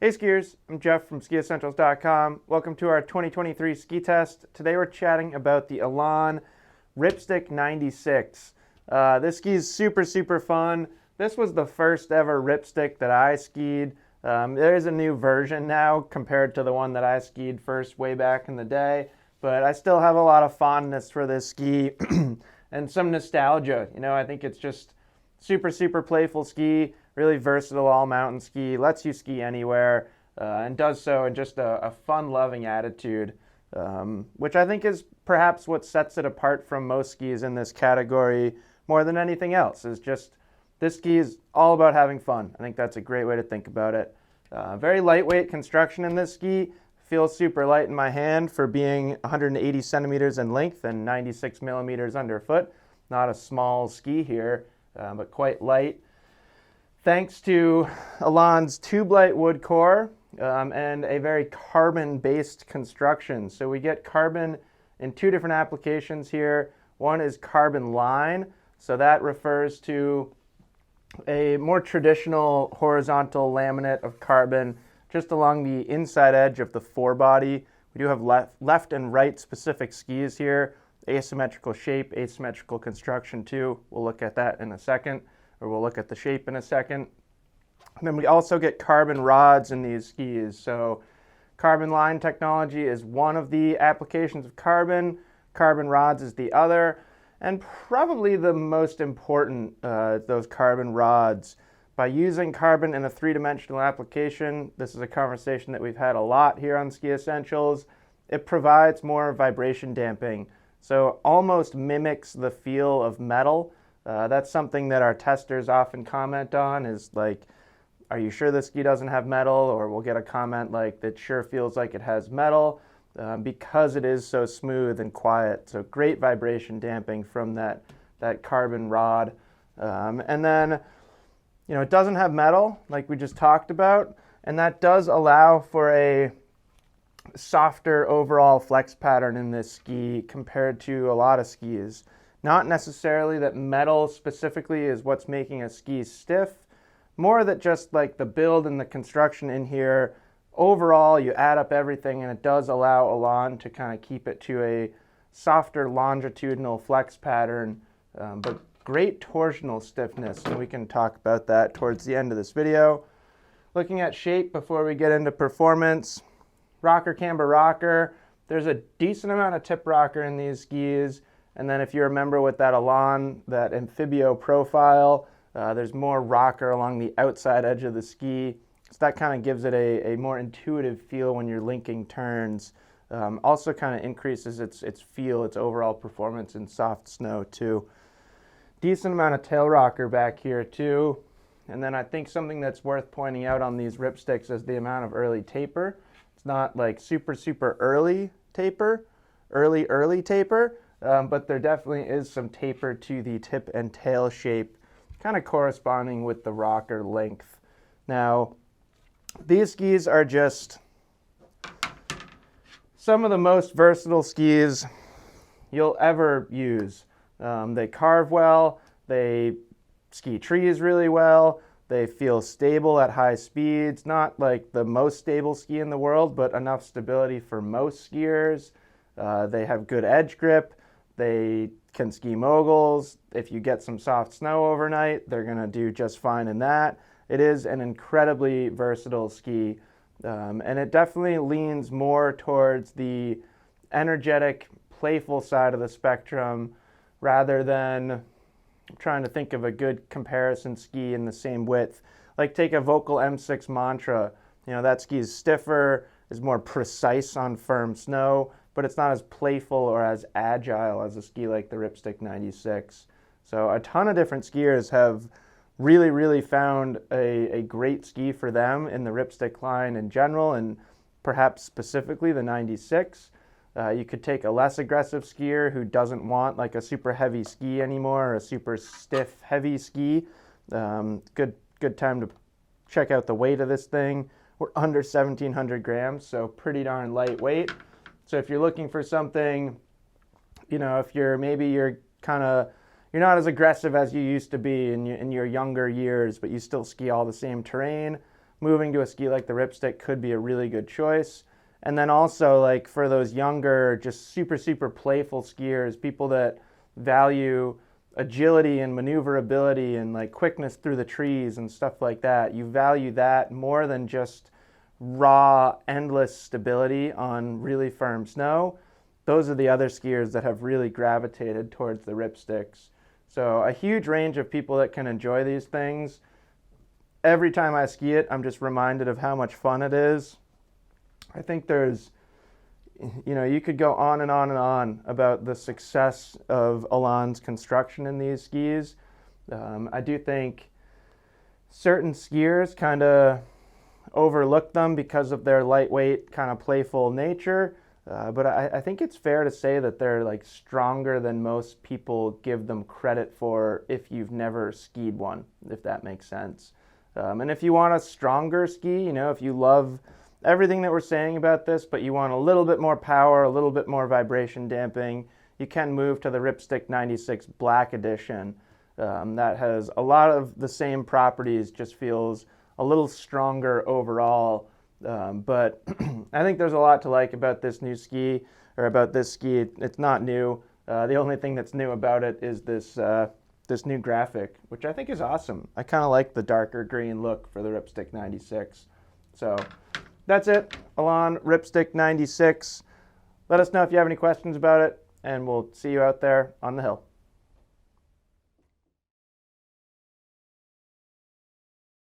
Hey skiers, I'm Jeff from skiessentials.com. Welcome to our 2023 ski test. Today we're chatting about the Elan Ripstick 96. This ski is super fun. This was the first ever Ripstick that I skied. There is a new version now compared to the one that I skied first way back in the day, but I still have a lot of fondness for this ski and some nostalgia. You know, I think it's just super playful ski, really versatile all mountain ski, lets you ski anywhere, and does so in just a fun loving attitude, which I think is perhaps what sets it apart from most skis in this category more than anything else. Is just this ski is all about having fun. I think that's a great way to think about it. Very lightweight construction in this ski. Feels super light in my hand for being 180 centimeters in length and 96 millimeters underfoot. Not a small ski here, but quite light. Thanks to Elan's tube-light wood core and a very carbon-based construction. So we get carbon in two different applications here. One is carbon line, so that refers to a more traditional horizontal laminate of carbon just along the inside edge of the forebody. We do have left and right specific skis here. Asymmetrical shape, asymmetrical construction too. We'll look at that in a second, or we'll look at the shape in a second. And then we also get carbon rods in these skis. So carbon line technology is one of the applications of carbon. Carbon rods is the other. And probably the most important, those carbon rods. By using carbon in a three-dimensional application, this is a conversation that we've had a lot here on Ski Essentials, it provides more vibration damping. So almost mimics the feel of metal. That's something that our testers often comment on is like, are you sure this ski doesn't have metal? Or we'll get a comment like, that sure feels like it has metal because it is so smooth and quiet. So great vibration damping from that carbon rod. And then, you know, it doesn't have metal like we just talked about, and that does allow for a softer overall flex pattern in this ski compared to a lot of skis. Not necessarily that metal specifically is what's making a ski stiff, more that just like the build and the construction in here, overall you add up everything and it does allow Elan to kind of keep it to a softer longitudinal flex pattern, but great torsional stiffness, and we can talk about that towards the end of this video. Looking at shape before we get into performance, rocker, camber, rocker. There's a decent amount of tip rocker in these skis, and then if you remember with that Elan, that Amphibio profile, there's more rocker along the outside edge of the ski, so that kind of gives it a more intuitive feel when you're linking turns. Also kind of increases its feel, its overall performance in soft snow too. Decent amount of tail rocker back here too. And then I think something that's worth pointing out on these Ripsticks is the amount of early taper. It's not like super early taper, early taper, but there definitely is some taper to the tip and tail shape, kind of corresponding with the rocker length. Now, these skis are just some of the most versatile skis you'll ever use. They carve well, they ski trees really well, they feel stable at high speeds, not like the most stable ski in the world, but enough stability for most skiers. They have good edge grip, they can ski moguls. If you get some soft snow overnight, they're gonna do just fine in that. It is an incredibly versatile ski, and it definitely leans more towards the energetic, playful side of the spectrum, rather than trying to think of a good comparison ski in the same width. Like take a Vocal M6 Mantra. You know, that ski is stiffer, is more precise on firm snow, but it's not as playful or as agile as a ski like the Ripstick 96. So a ton of different skiers have really found a great ski for them in the Ripstick line in general, and perhaps specifically the 96. You could take a less aggressive skier who doesn't want like a super heavy ski anymore, or a super stiff heavy ski. Good time to check out the weight of this thing. We're under 1,700 grams, so pretty darn lightweight. So if you're looking for something, you know, if you're not as aggressive as you used to be in your younger years, but you still ski all the same terrain, moving to a ski like the Ripstick could be a really good choice. And then also, like, for those younger, just super, super playful skiers, people that value agility and maneuverability and like quickness through the trees and stuff like that, you value that more than just raw, endless stability on really firm snow. Those are the other skiers that have really gravitated towards the Ripsticks. So a huge range of people that can enjoy these things. Every time I ski it, I'm just reminded of how much fun it is. I think there's, you could go on and on and on about the success of Elan's construction in these skis. I do think certain skiers kind of overlook them because of their lightweight, kind of playful nature. But I think it's fair to say that they're like stronger than most people give them credit for if you've never skied one, if that makes sense. And if you want a stronger ski, if you love everything that we're saying about this, but you want a little bit more power, a little bit more vibration damping, you can move to the Ripstick 96 Black Edition. That has a lot of the same properties, just feels a little stronger overall. But I think there's a lot to like about this new ski, or about this ski. It's not new. The only thing that's new about it is this new graphic, which I think is awesome. I kind of like the darker green look for the Ripstick 96. So that's it. Elan Ripstick 96. Let us know if you have any questions about it, and we'll see you out there on the hill.